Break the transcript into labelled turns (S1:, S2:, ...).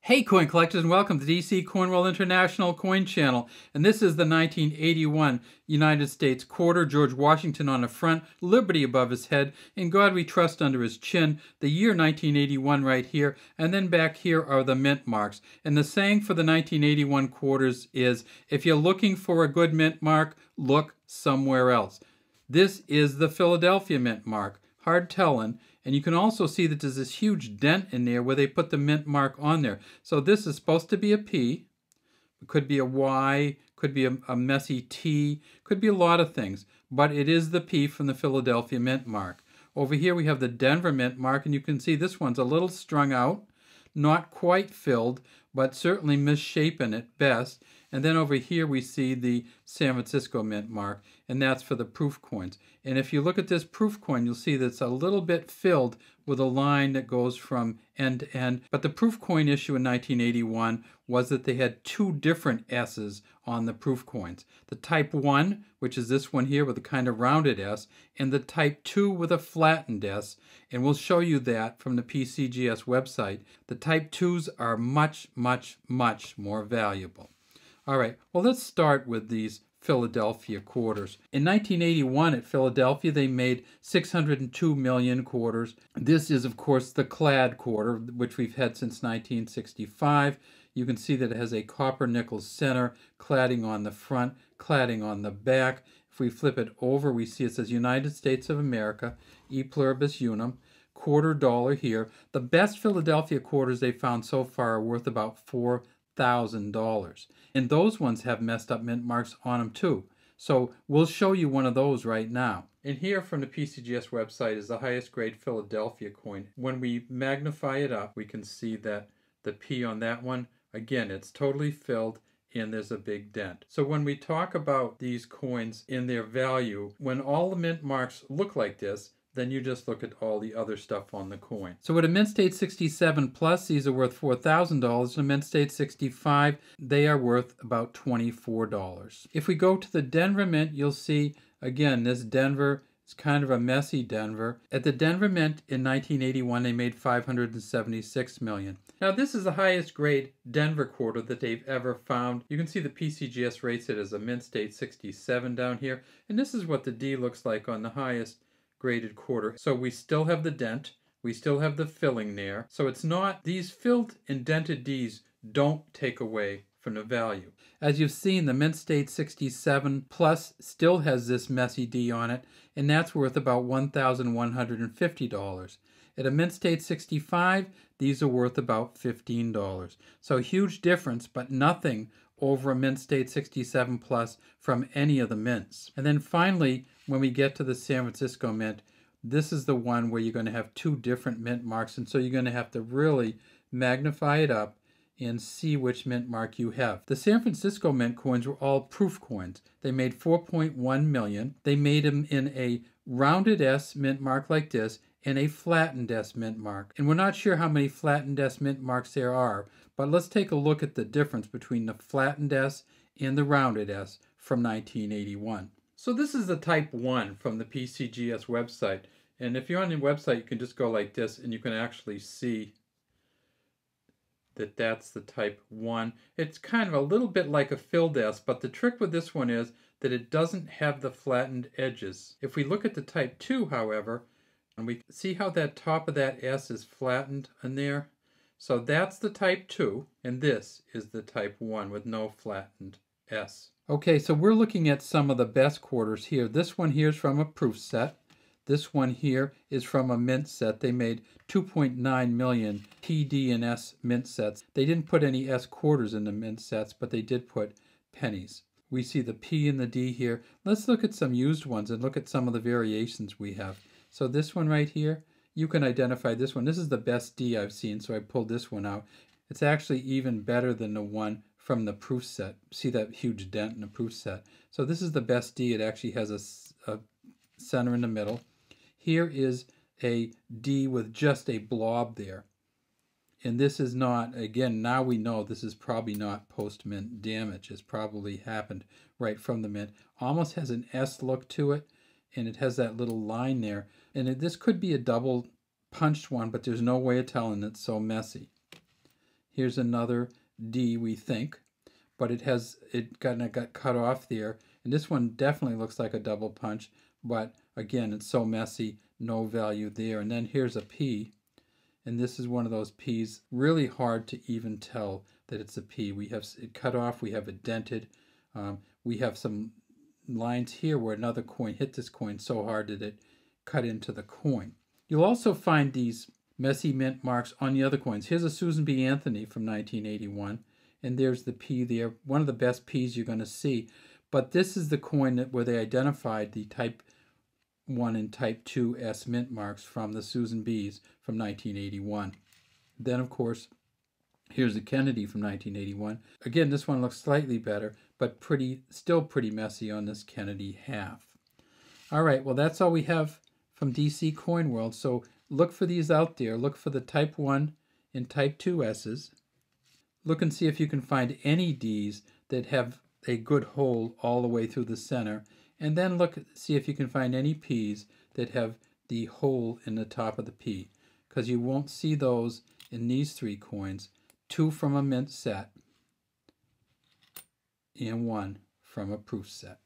S1: Hey coin collectors, and welcome to DC Cornwall International Coin Channel. And this is the 1981 United States quarter, George Washington on the front, Liberty above his head, In God We Trust under his chin, the year 1981 right here, and then back here are the mint marks. And the saying for the 1981 quarters is, if you're looking for a good mint mark, look somewhere else. This is the Philadelphia mint mark, hard telling. And you can also see that there's this huge dent in there where they put the mint mark on there. So this is supposed to be a P. It could be a Y, could be a messy T, could be a lot of things. But it is the P from the Philadelphia mint mark. Over here we have the Denver mint mark, and you can see this one's a little strung out, not quite filled, but certainly misshapen at best. And then over here we see the San Francisco mint mark, and that's for the proof coins. And if you look at this proof coin, you'll see that it's a little bit filled with a line that goes from end to end. But the proof coin issue in 1981 was that they had two different S's on the proof coins. The type 1, which is this one here with a kind of rounded S, and the type 2 with a flattened S. And we'll show you that from the PCGS website. The type 2s are much, much, much more valuable. All right, well, let's start with these Philadelphia quarters. In 1981 at Philadelphia, they made 602 million quarters. This is, of course, the clad quarter, which we've had since 1965. You can see that it has a copper nickel center, cladding on the front, cladding on the back. If we flip it over, we see it says United States of America, E pluribus unum, $quarter here. The best Philadelphia quarters they found so far are worth about $4,000. And those ones have messed up mint marks on them too. So we'll show you one of those right now. And here from the PCGS website is the highest grade Philadelphia coin. When we magnify it up, we can see that the P on that one, again, it's totally filled and there's a big dent. So when we talk about these coins in their value, when all the mint marks look like this, then you just look at all the other stuff on the coin. So at a Mint State 67 Plus, these are worth $4,000. A Mint State 65, they are worth about $24. If we go to the Denver Mint, you'll see, again, this Denver is kind of a messy Denver. At the Denver Mint in 1981, they made $576 million. Now, this is the highest grade Denver quarter that they've ever found. You can see the PCGS rates it as a Mint State 67 down here. And this is what the D looks like on the highest graded quarter. So we still have the dent, we still have the filling there. So it's not, these filled indented Ds don't take away from the value. As you've seen, the Mint State 67 Plus still has this messy D on it, and that's worth about $1,150. At a Mint State 65, these are worth about $15. So huge difference, but nothing over a Mint State 67 Plus from any of the mints. And then finally, when we get to the San Francisco Mint, this is the one where you're going to have two different mint marks, and so you're going to have to really magnify it up and see which mint mark you have. The San Francisco Mint coins were all proof coins. They made 4.1 million. They made them in a rounded S mint mark like this and a flattened S mint mark. And we're not sure how many flattened S mint marks there are, but let's take a look at the difference between the flattened S and the rounded S from 1981. So this is the type 1 from the PCGS website. And if you're on the website, you can just go like this and you can actually see that that's the type 1. It's kind of a little bit like a filled S, but the trick with this one is that it doesn't have the flattened edges. If we look at the type 2, however, and we see how that top of that S is flattened in there. So that's the type 2, and this is the type 1 with no flattened S. Okay, so we're looking at some of the best quarters here. This one here is from a proof set. This one here is from a mint set. They made 2.9 million TD and S mint sets. They didn't put any S quarters in the mint sets, but they did put pennies. We see the P and the D here. Let's look at some used ones and look at some of the variations we have. So this one right here, you can identify this one. This is the best D I've seen, so I pulled this one out. It's actually even better than the one from the proof set. See that huge dent in the proof set. So this is the best D. It actually has a center in the middle. Here is a D with just a blob there. And this is not, again, now we know this is probably not post-mint damage. It's probably happened right from the mint. Almost has an S look to it, and it has that little line there. And this could be a double punched one, but there's no way of telling, it's so messy. Here's another D, we think, but it got cut off there. And this one definitely looks like a double punch, but again, it's so messy, no value there. And then here's a P, and this is one of those P's, really hard to even tell that it's a P. We have it cut off, we have it dented. We have some lines here where another coin hit this coin so hard that it cut into the coin. You'll also find these messy mint marks on the other coins. Here's a Susan B. Anthony from 1981, and there's the P there, one of the best P's you're going to see. But this is the coin where they identified the Type 1 and Type 2 S mint marks from the Susan B's from 1981. Then, of course, here's the Kennedy from 1981. Again, this one looks slightly better, but still pretty messy on this Kennedy half. All right, well, that's all we have from DC Coin World. So look for these out there. Look for the Type 1 and Type 2 S's. Look and see if you can find any D's that have a good hole all the way through the center. And then see if you can find any P's that have the hole in the top of the P, because you won't see those in these three coins. 2 from a mint set and 1 from a proof set.